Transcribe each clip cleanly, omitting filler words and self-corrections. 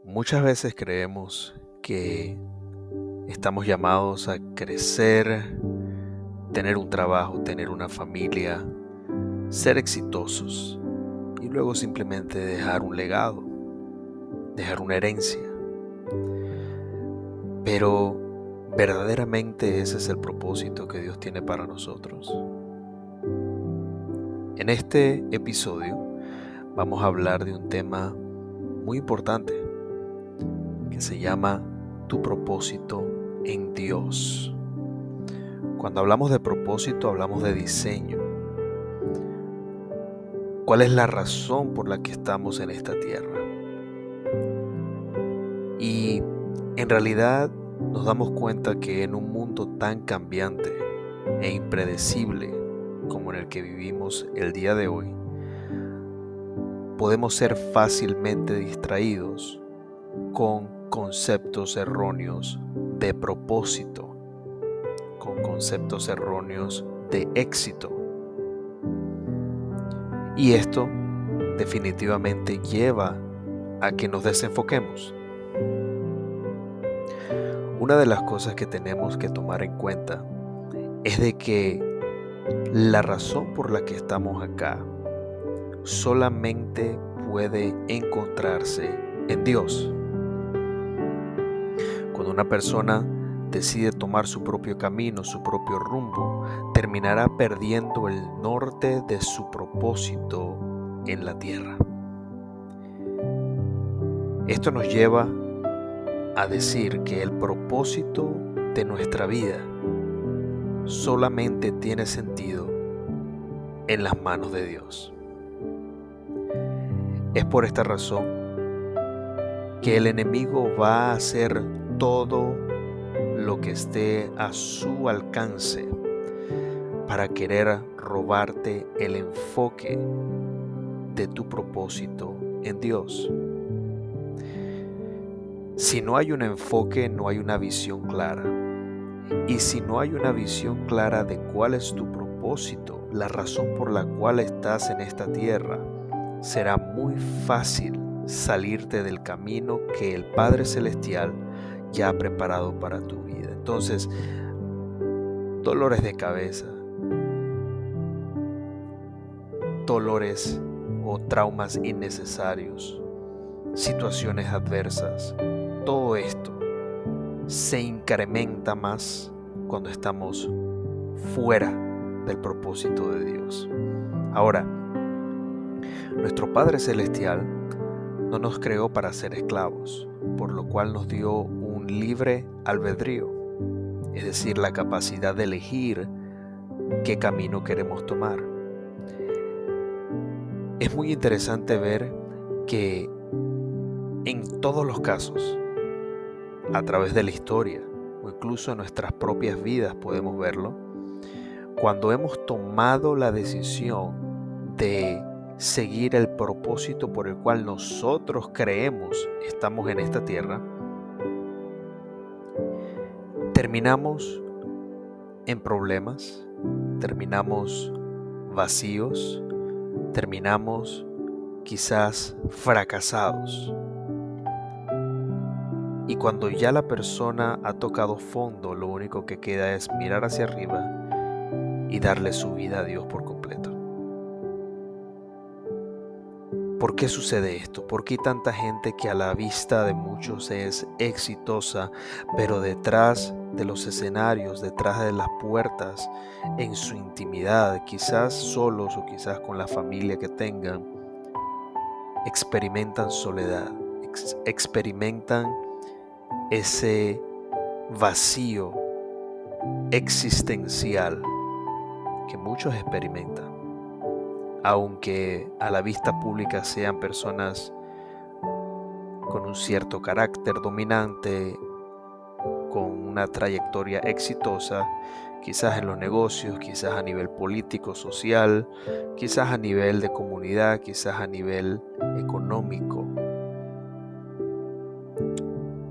Muchas veces creemos que estamos llamados a crecer, tener un trabajo, tener una familia, ser exitosos y luego simplemente dejar un legado, dejar una herencia. Pero verdaderamente ese es el propósito que Dios tiene para nosotros. En este episodio vamos a hablar de un tema muy importante que se llama tu propósito en Dios. Cuando hablamos de propósito, hablamos de diseño. ¿Cuál es la razón por la que estamos en esta tierra? Y en realidad nos damos cuenta que en un mundo tan cambiante e impredecible como en el que vivimos el día de hoy, podemos ser fácilmente distraídos con conceptos erróneos de propósito, con conceptos erróneos de éxito. Y esto definitivamente lleva a que nos desenfoquemos. Una de las cosas que tenemos que tomar en cuenta es de que la razón por la que estamos acá solamente puede encontrarse en Dios. Cuando una persona decide tomar su propio camino, su propio rumbo, terminará perdiendo el norte de su propósito en la tierra. Esto nos lleva a decir que el propósito de nuestra vida solamente tiene sentido en las manos de Dios. Es por esta razón que el enemigo va a hacer todo lo que esté a su alcance para querer robarte el enfoque de tu propósito en Dios. Si no hay un enfoque, no hay una visión clara. Y si no hay una visión clara de cuál es tu propósito, la razón por la cual estás en esta tierra, será muy fácil salirte del camino que el Padre Celestial ya ha preparado para tu vida. Entonces, dolores de cabeza, dolores o traumas innecesarios, situaciones adversas, todo esto se incrementa más cuando estamos fuera del propósito de Dios. Ahora, nuestro Padre Celestial no nos creó para ser esclavos, por lo cual nos dio un libre albedrío, es decir, la capacidad de elegir qué camino queremos tomar. Es muy interesante ver que en todos los casos, a través de la historia o incluso en nuestras propias vidas podemos verlo, cuando hemos tomado la decisión de seguir el propósito por el cual nosotros creemos estamos en esta tierra, terminamos en problemas, terminamos vacíos, terminamos quizás fracasados. Y cuando ya la persona ha tocado fondo, lo único que queda es mirar hacia arriba y darle su vida a Dios por completo. ¿Por qué sucede esto? ¿Por qué hay tanta gente que a la vista de muchos es exitosa, pero detrás de los escenarios, detrás de las puertas, en su intimidad, quizás solos o quizás con la familia que tengan, experimentan soledad, experimentan ese vacío existencial que muchos experimentan, aunque a la vista pública sean personas con un cierto carácter dominante, con una trayectoria exitosa, quizás en los negocios, quizás a nivel político, social, quizás a nivel de comunidad, quizás a nivel económico.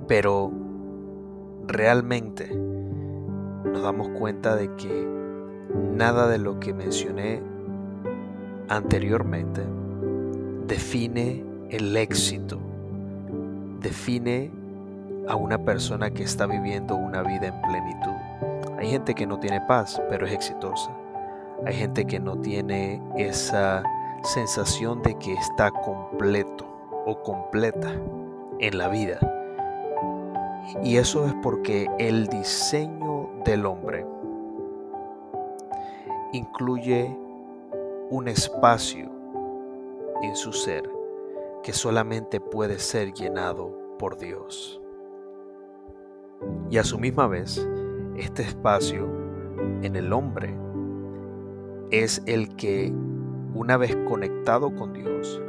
Pero realmente nos damos cuenta de que nada de lo que mencioné anteriormente define el éxito define a una persona que está viviendo una vida en plenitud. Hay gente que no tiene paz, pero es exitosa. Hay gente que no tiene esa sensación de que está completo o completa en la vida. Y eso es porque el diseño del hombre incluye un espacio en su ser que solamente puede ser llenado por Dios. Y a su misma vez, este espacio en el hombre es el que, una vez conectado con Dios,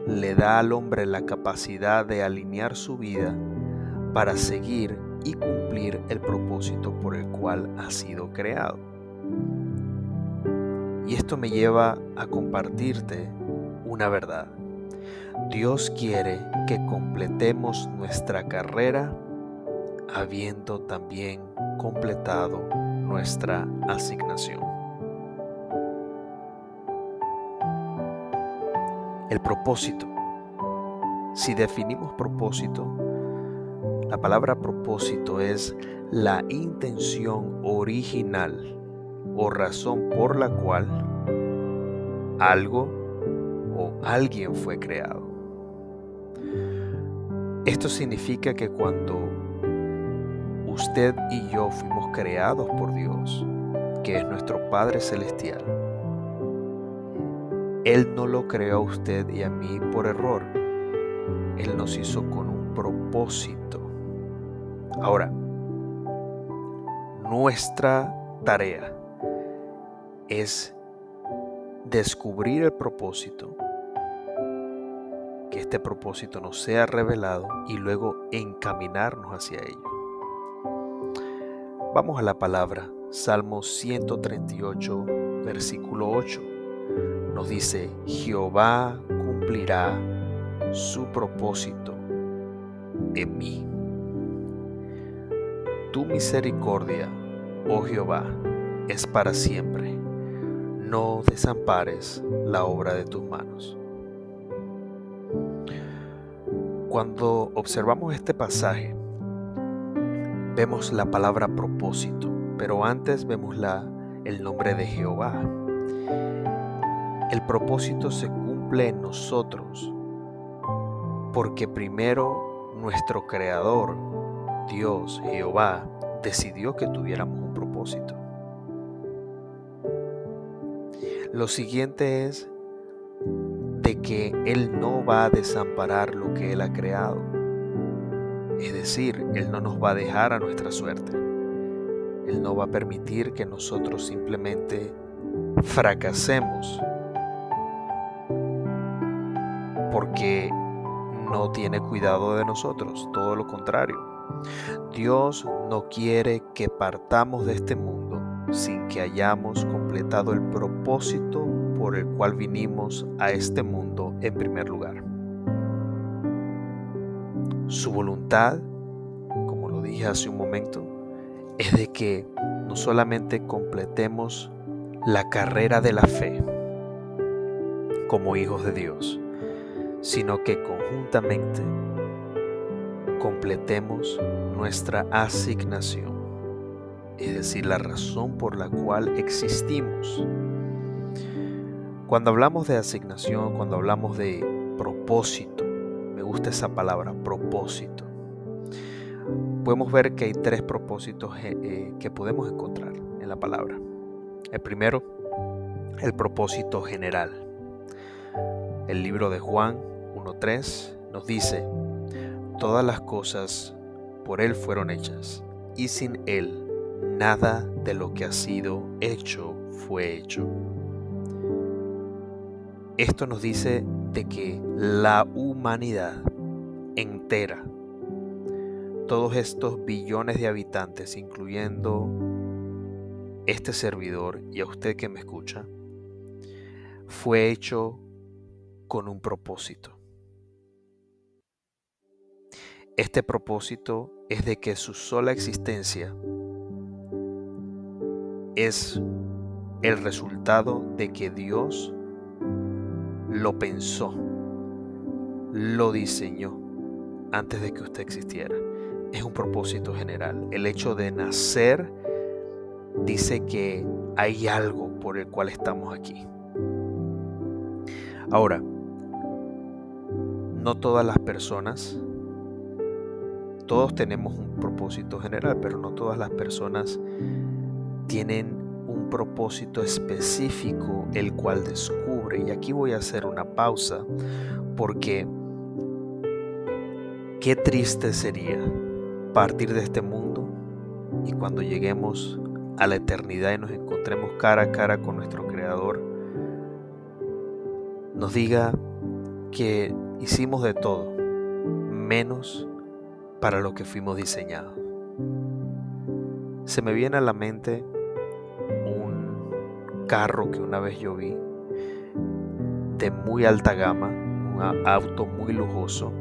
le da al hombre la capacidad de alinear su vida para seguir y cumplir el propósito por el cual ha sido creado. Y esto me lleva a compartirte una verdad. Dios quiere que completemos nuestra carrera habiendo también completado nuestra asignación. El propósito. Si definimos propósito, la palabra propósito es la intención original o razón por la cual algo o alguien fue creado. Esto significa que cuando usted y yo fuimos creados por Dios, que es nuestro Padre Celestial, Él no lo creó a usted y a mí por error. Él nos hizo con un propósito. Ahora, nuestra tarea es descubrir el propósito, que este propósito nos sea revelado y luego encaminarnos hacia ello. Vamos a la palabra. Salmo 138, versículo 8. Nos dice: Jehová cumplirá su propósito en mí. Tu misericordia, oh Jehová, es para siempre. No desampares la obra de tus manos. Cuando observamos este pasaje, vemos la palabra propósito, pero antes vemos el nombre de Jehová. El propósito se cumple en nosotros porque primero nuestro Creador, Dios, Jehová, decidió que tuviéramos un propósito. Lo siguiente es de que Él no va a desamparar lo que Él ha creado. Es decir, Él no nos va a dejar a nuestra suerte. Él no va a permitir que nosotros simplemente fracasemos porque no tiene cuidado de nosotros. Todo lo contrario. Dios no quiere que partamos de este mundo sin que hayamos completado el propósito por el cual vinimos a este mundo en primer lugar. Su voluntad, como lo dije hace un momento, es de que no solamente completemos la carrera de la fe como hijos de Dios, sino que conjuntamente completemos nuestra asignación, es decir, la razón por la cual existimos. Cuando hablamos de asignación, cuando hablamos de propósito, me gusta esa palabra, propósito. Podemos ver que hay tres propósitos que podemos encontrar en la palabra. El primero, el propósito general. El libro de Juan 1:3 nos dice: todas las cosas por Él fueron hechas, y sin Él nada de lo que ha sido hecho fue hecho. Esto nos dice de que la humanidad entera, todos estos billones de habitantes, incluyendo este servidor y a usted que me escucha, fue hecho con un propósito. Este propósito es de que su sola existencia es el resultado de que Dios lo pensó, lo diseñó antes de que usted existiera. Es un propósito general. El hecho de nacer dice que hay algo por el cual estamos aquí. Ahora, no todas las personas, todos tenemos un propósito general, pero no todas las personas tienen un propósito específico el cual descubre. Y aquí voy a hacer una pausa, porque qué triste sería partir de este mundo y cuando lleguemos a la eternidad y nos encontremos cara a cara con nuestro Creador, nos diga que hicimos de todo menos para lo que fuimos diseñados. Se me viene a la mente un carro que una vez yo vi de muy alta gama, un auto muy lujoso,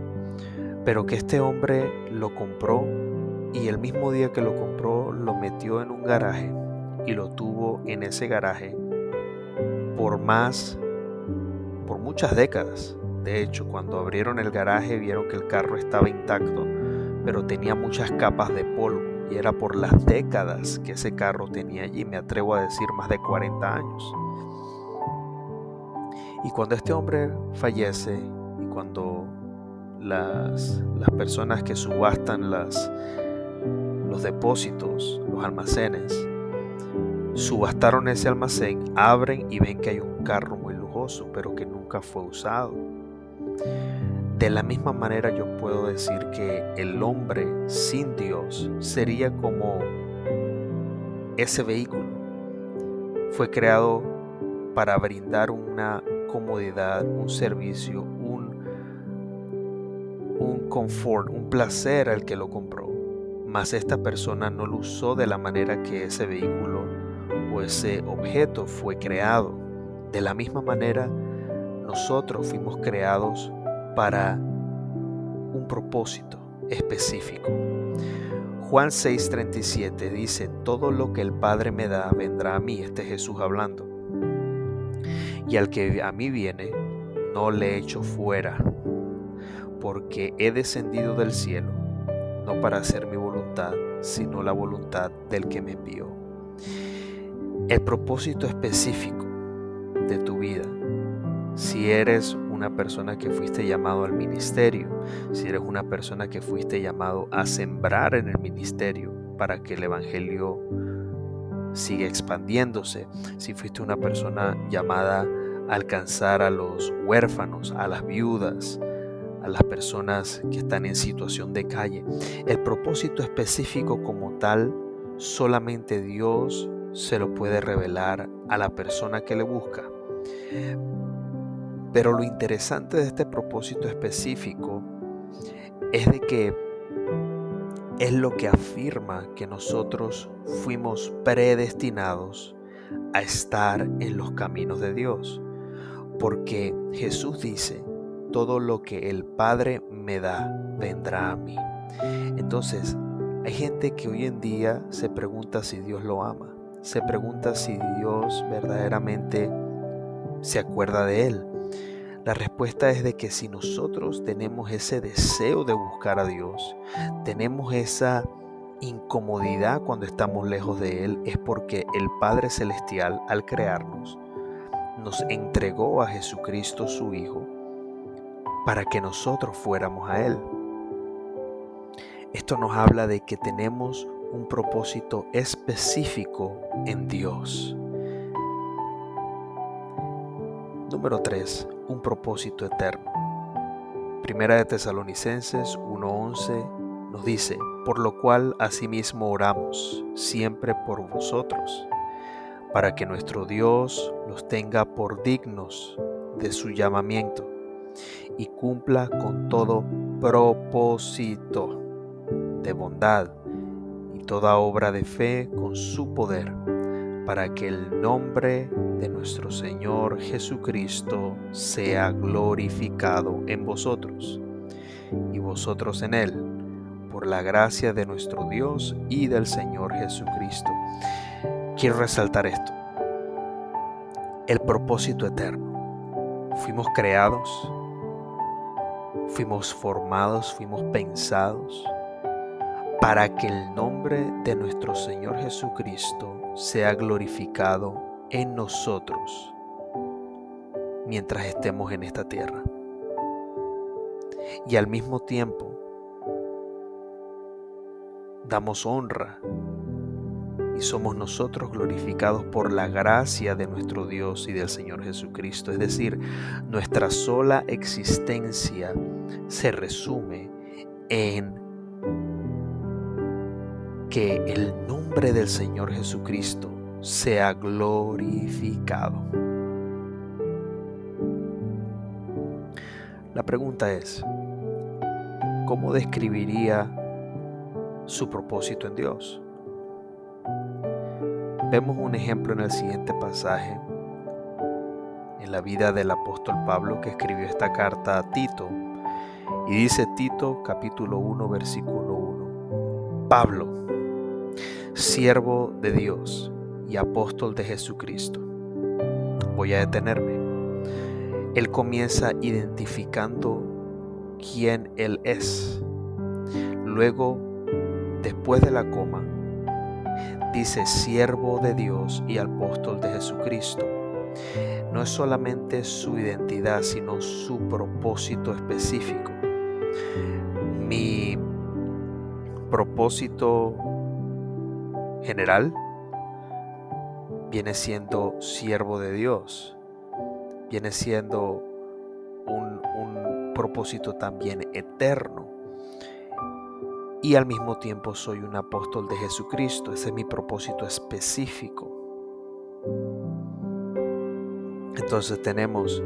pero que este hombre lo compró y el mismo día que lo compró lo metió en un garaje y lo tuvo en ese garaje por muchas décadas. De hecho, cuando abrieron el garaje vieron que el carro estaba intacto, pero tenía muchas capas de polvo, y era por las décadas que ese carro tenía allí, me atrevo a decir más de 40 años. Y cuando este hombre fallece, y cuando las personas que subastan los depósitos, los almacenes, subastaron ese almacén, abren y ven que hay un carro muy lujoso, pero que nunca fue usado. De la misma manera yo puedo decir que el hombre sin Dios sería como ese vehículo. Fue creado para brindar una comodidad, un servicio, un confort, un placer al que lo compró. Mas esta persona no lo usó de la manera que ese vehículo o ese objeto fue creado. De la misma manera, nosotros fuimos creados para un propósito específico. Juan 6:37 dice: todo lo que el Padre me da vendrá a mí. Este es Jesús hablando. Y al que a mí viene, no le echo fuera, porque he descendido del cielo, no para hacer mi voluntad, sino la voluntad del que me envió. El propósito específico de tu vida, si eres una persona que fuiste llamado al ministerio, si eres una persona que fuiste llamado a sembrar en el ministerio para que el evangelio siga expandiéndose, si fuiste una persona llamada a alcanzar a los huérfanos, a las viudas, a las personas que están en situación de calle, el propósito específico como tal solamente Dios se lo puede revelar a la persona que le busca. Pero lo interesante de este propósito específico es de que es lo que afirma que nosotros fuimos predestinados a estar en los caminos de Dios. Porque Jesús dice: todo lo que el Padre me da vendrá a mí. Entonces, hay gente que hoy en día se pregunta si Dios lo ama. Se pregunta si Dios verdaderamente se acuerda de él. La respuesta es de que si nosotros tenemos ese deseo de buscar a Dios, tenemos esa incomodidad cuando estamos lejos de Él, es porque el Padre Celestial, al crearnos, nos entregó a Jesucristo su Hijo para que nosotros fuéramos a Él. Esto nos habla de que tenemos un propósito específico en Dios. Número 3. Un propósito eterno. Primera de Tesalonicenses 1:11 nos dice: por lo cual asimismo oramos siempre por vosotros, para que nuestro Dios los tenga por dignos de su llamamiento y cumpla con todo propósito de bondad y toda obra de fe con su poder, para que el nombre de nuestro Señor Jesucristo sea glorificado en vosotros y vosotros en Él, por la gracia de nuestro Dios y del Señor Jesucristo. Quiero resaltar esto: el propósito eterno. Fuimos creados, fuimos formados, fuimos pensados para que el nombre de nuestro Señor Jesucristo sea glorificado en nosotros mientras estemos en esta tierra. Y al mismo tiempo damos honra y somos nosotros glorificados por la gracia de nuestro Dios y del Señor Jesucristo. Es decir, nuestra sola existencia se resume en que el nombre del Señor Jesucristo sea glorificado. La pregunta es, ¿cómo describiría su propósito en Dios? Vemos un ejemplo en el siguiente pasaje, en la vida del apóstol Pablo, que escribió esta carta a Tito. Y dice Tito capítulo 1 versículo 1: Pablo, siervo de Dios y apóstol de Jesucristo. Voy a detenerme. Él comienza identificando quién él es. Luego, después de la coma, dice siervo de Dios y apóstol de Jesucristo. No es solamente su identidad, sino su propósito específico. Mi propósito general viene siendo siervo de Dios. Viene siendo un propósito también eterno. Y al mismo tiempo soy un apóstol de Jesucristo. Ese es mi propósito específico. Entonces tenemos,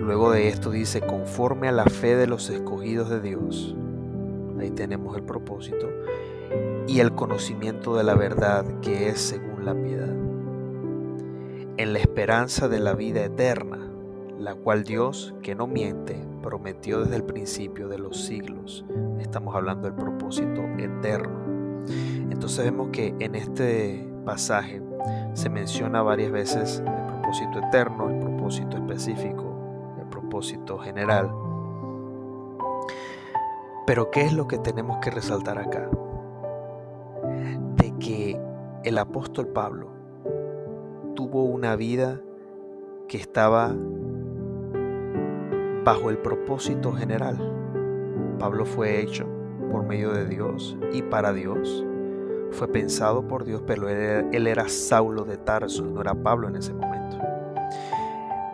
luego de esto dice, conforme a la fe de los escogidos de Dios. Ahí tenemos el propósito. Y el conocimiento de la verdad, que es según la piedad. En la esperanza de la vida eterna, la cual Dios, que no miente, prometió desde el principio de los siglos. Estamos hablando del propósito eterno. Entonces vemos que en este pasaje se menciona varias veces el propósito eterno, el propósito específico, el propósito general. Pero ¿qué es lo que tenemos que resaltar acá? De que el apóstol Pablo tuvo una vida que estaba bajo el propósito general. Pablo fue hecho por medio de Dios y para Dios. Fue pensado por Dios, pero él era Saulo de Tarso, no era Pablo en ese momento.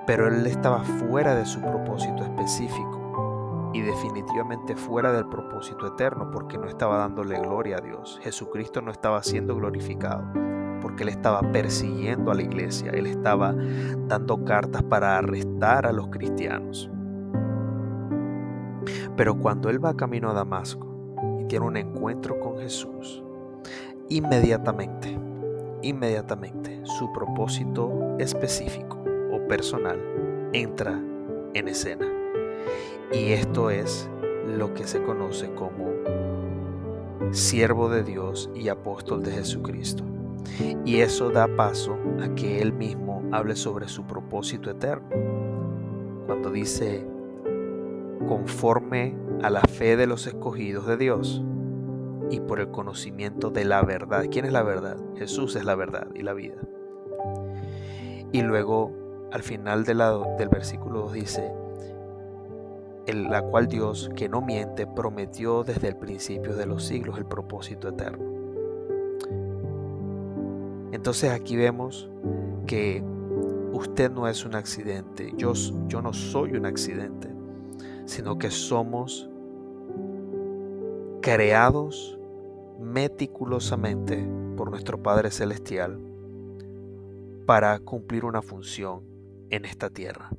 Pero él estaba fuera de su propósito específico y definitivamente fuera del propósito eterno, porque no estaba dándole gloria a Dios. Jesucristo no estaba siendo glorificado porque él estaba persiguiendo a la iglesia. Él estaba dando cartas para arrestar a los cristianos. Pero cuando él va camino a Damasco y tiene un encuentro con Jesús, inmediatamente su propósito específico o personal entra en escena. Y esto es lo que se conoce como siervo de Dios y apóstol de Jesucristo. Y eso da paso a que él mismo hable sobre su propósito eterno. Cuando dice, conforme a la fe de los escogidos de Dios y por el conocimiento de la verdad. ¿Quién es la verdad? Jesús es la verdad y la vida. Y luego, al final del versículo 2 dice, en la cual Dios, que no miente, prometió desde el principio de los siglos el propósito eterno. Entonces aquí vemos que usted no es un accidente, yo no soy un accidente, sino que somos creados meticulosamente por nuestro Padre Celestial para cumplir una función en esta tierra.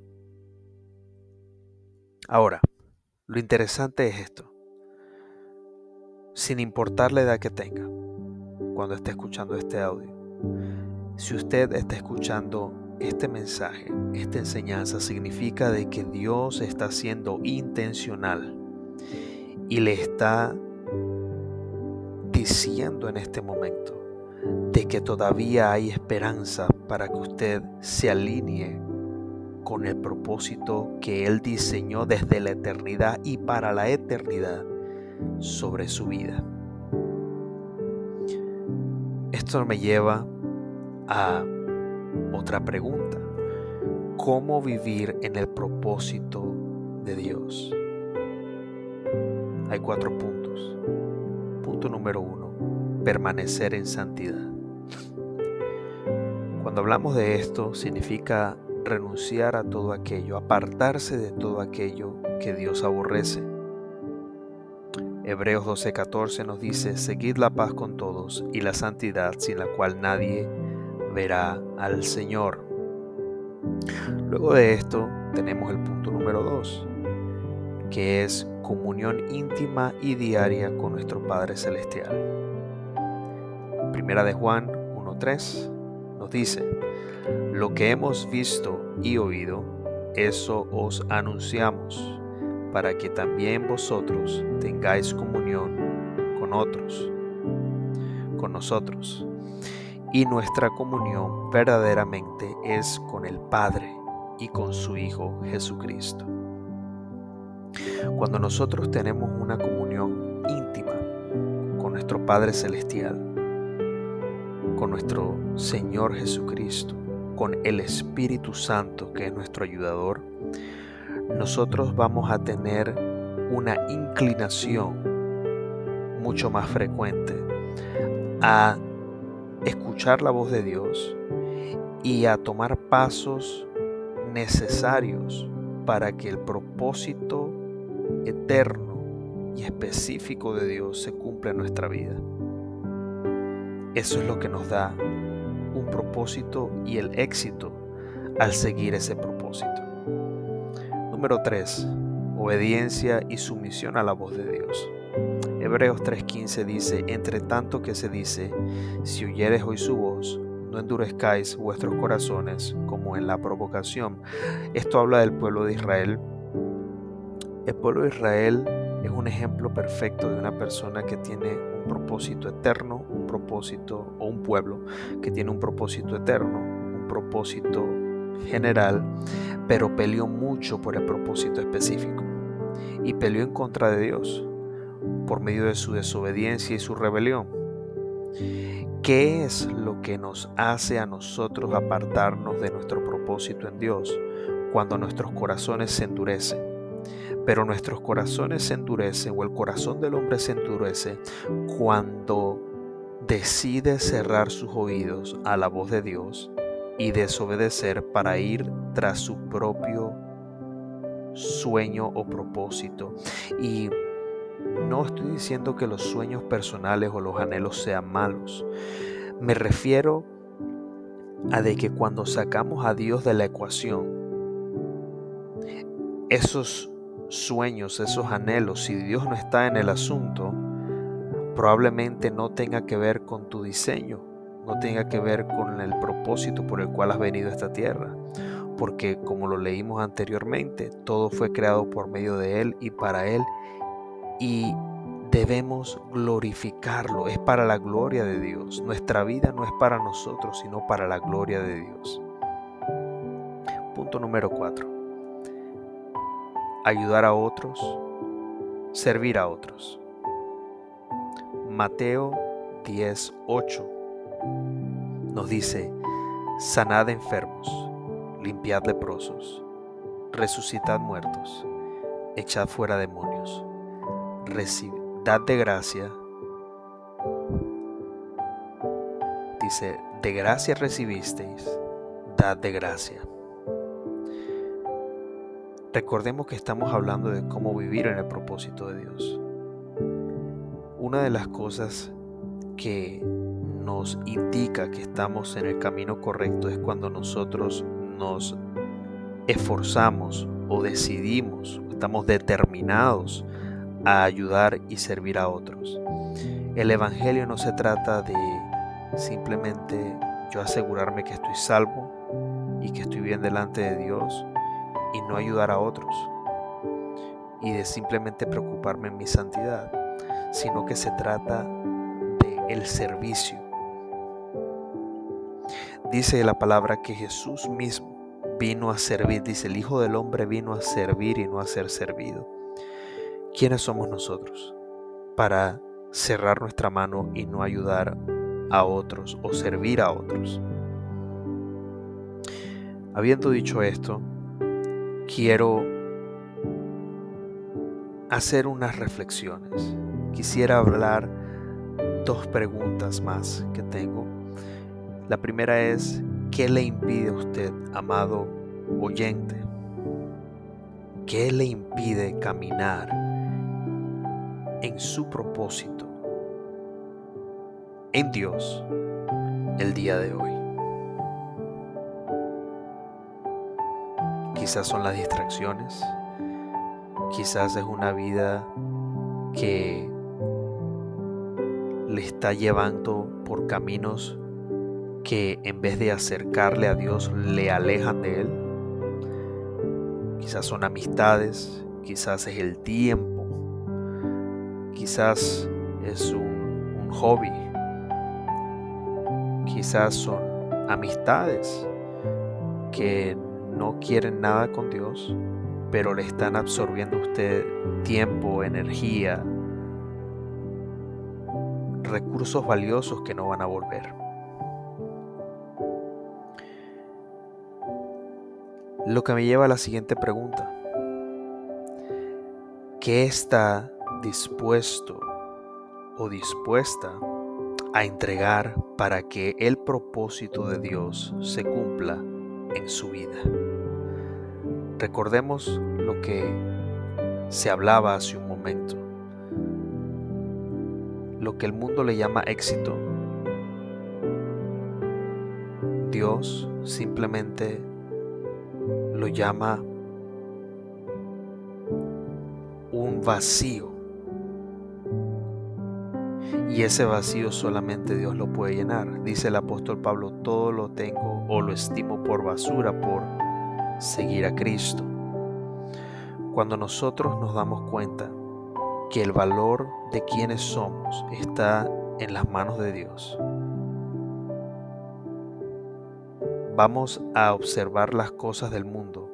Ahora, lo interesante es esto. Sin importar la edad que tenga, cuando esté escuchando este audio, si usted está escuchando este mensaje, esta enseñanza, significa de que Dios está siendo intencional y le está diciendo en este momento de que todavía hay esperanza para que usted se alinee con el propósito que Él diseñó desde la eternidad y para la eternidad sobre su vida. Esto me lleva a otra pregunta. ¿Cómo vivir en el propósito de Dios? Hay 4 puntos. Punto número 1, permanecer en santidad. Cuando hablamos de esto, significa renunciar a todo aquello, apartarse de todo aquello que Dios aborrece. Hebreos 12:14 nos dice: seguid la paz con todos y la santidad, sin la cual nadie verá al Señor. Luego de esto tenemos el punto número 2, que es comunión íntima y diaria con nuestro Padre Celestial. Primera de Juan 1:3 nos dice: lo que hemos visto y oído, eso os anunciamos, para que también vosotros tengáis comunión con nosotros. Y nuestra comunión verdaderamente es con el Padre y con su Hijo Jesucristo. Cuando nosotros tenemos una comunión íntima con nuestro Padre Celestial, con nuestro Señor Jesucristo, con el Espíritu Santo, que es nuestro ayudador, nosotros vamos a tener una inclinación mucho más frecuente a escuchar la voz de Dios y a tomar pasos necesarios para que el propósito eterno y específico de Dios se cumpla en nuestra vida. Eso es lo que nos da un propósito y el éxito al seguir ese propósito. Número 3, obediencia y sumisión a la voz de Dios. Hebreos 3:15 dice: entre tanto que se dice, si oyereis hoy su voz, no endurezcáis vuestros corazones como en la provocación. Esto habla del pueblo de Israel. El pueblo de Israel es un ejemplo perfecto de una persona que tiene un propósito eterno, un propósito, o un pueblo que tiene un propósito eterno, un propósito general, pero peleó mucho por el propósito específico y peleó en contra de Dios por medio de su desobediencia y su rebelión. ¿Qué es lo que nos hace a nosotros apartarnos de nuestro propósito en Dios? Cuando nuestros corazones se endurecen. Pero nuestros corazones se endurecen, o el corazón del hombre se endurece, cuando decide cerrar sus oídos a la voz de Dios y desobedecer para ir tras su propio sueño o propósito. Y no estoy diciendo que los sueños personales o los anhelos sean malos. Me refiero a de que cuando sacamos a Dios de la ecuación, esos sueños, esos anhelos, si Dios no está en el asunto, probablemente no tenga que ver con tu diseño, no tenga que ver con el propósito por el cual has venido a esta tierra. Porque como lo leímos anteriormente, todo fue creado por medio de Él y para Él, y debemos glorificarlo. Es para la gloria de Dios. Nuestra vida no es para nosotros, sino para la gloria de Dios. Punto número 4. Ayudar a otros, servir a otros. Mateo 10:8 nos dice: sanad enfermos, limpiad leprosos, resucitad muertos, echad fuera demonios, dad de gracia. Dice: de gracia recibisteis, dad de gracia. Recordemos que estamos hablando de cómo vivir en el propósito de Dios. Una de las cosas que nos indica que estamos en el camino correcto es cuando nosotros nos esforzamos o decidimos, estamos determinados a ayudar y servir a otros. El evangelio no se trata de simplemente yo asegurarme que estoy salvo y que estoy bien delante de Dios y no ayudar a otros, y de simplemente preocuparme en mi santidad, sino que se trata de el servicio. Dice la palabra que Jesús mismo vino a servir. Dice, el Hijo del Hombre vino a servir y no a ser servido. ¿Quiénes somos nosotros para cerrar nuestra mano y no ayudar a otros o servir a otros? Habiendo dicho esto, quiero hacer unas reflexiones. Quisiera hablar 2 preguntas más que tengo. La primera es, ¿qué le impide a usted, amado oyente? ¿Qué le impide caminar en su propósito en Dios el día de hoy? Quizás son las distracciones, quizás es una vida que le está llevando por caminos que en vez de acercarle a Dios le alejan de Él. Quizás son amistades, quizás es el tiempo, quizás es un hobby, quizás son amistades que no quieren nada con Dios, pero le están absorbiendo a usted tiempo, energía, recursos valiosos que no van a volver. Lo que me lleva a la siguiente pregunta. ¿Qué está dispuesto o dispuesta a entregar para que el propósito de Dios se cumpla en su vida? Recordemos lo que se hablaba hace un momento. Lo que el mundo le llama éxito, Dios simplemente lo llama un vacío. Y ese vacío solamente Dios lo puede llenar. Dice el apóstol Pablo, todo lo tengo o lo estimo por basura por seguir a Cristo. Cuando nosotros nos damos cuenta que el valor de quienes somos está en las manos de Dios, vamos a observar las cosas del mundo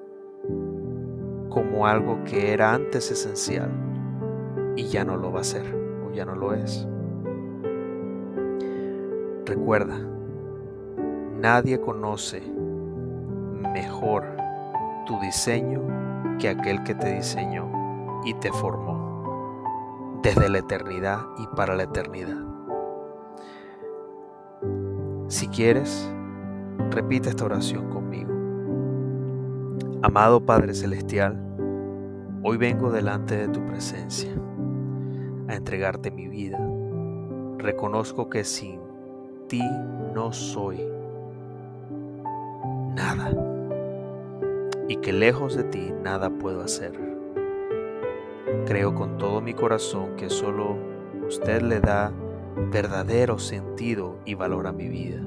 como algo que era antes esencial y ya no lo va a ser o ya no lo es. Recuerda, nadie conoce mejor tu diseño que aquel que te diseñó y te formó desde la eternidad y para la eternidad. Si quieres, repite esta oración conmigo. Amado Padre Celestial, hoy vengo delante de tu presencia a entregarte mi vida. Reconozco que sin ti no soy nada y que lejos de ti nada puedo hacer. Creo con todo mi corazón que solo usted le da verdadero sentido y valor a mi vida.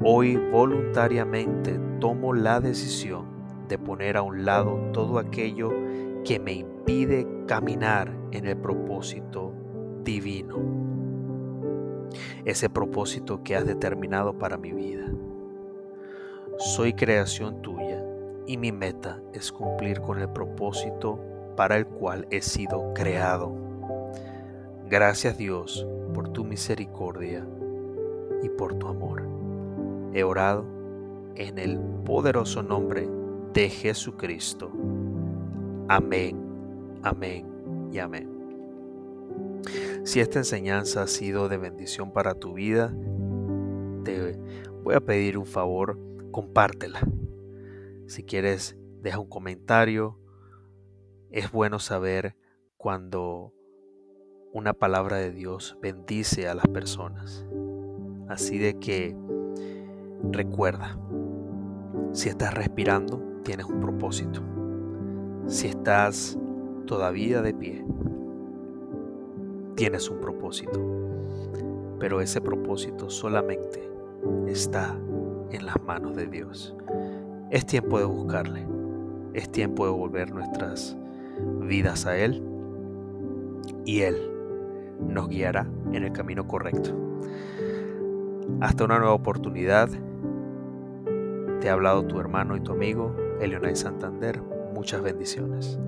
Hoy voluntariamente tomo la decisión de poner a un lado todo aquello que me impide caminar en el propósito divino, ese propósito que has determinado para mi vida. Soy creación tuya y mi meta es cumplir con el propósito para el cual he sido creado. Gracias Dios por tu misericordia y por tu amor. He orado en el poderoso nombre de Jesucristo. Amén, amén y amén. Si esta enseñanza ha sido de bendición para tu vida, te voy a pedir un favor, compártela. Si quieres, deja un comentario. Es bueno saber cuando una palabra de Dios bendice a las personas. Así de que recuerda, si estás respirando, tienes un propósito. Si estás todavía de pie, tienes un propósito. Pero ese propósito solamente está en las manos de Dios. Es tiempo de buscarle. Es tiempo de volver nuestras vidas a Él y Él nos guiará en el camino correcto. Hasta una nueva oportunidad. Te ha hablado tu hermano y tu amigo, Elionay Santander. Muchas bendiciones.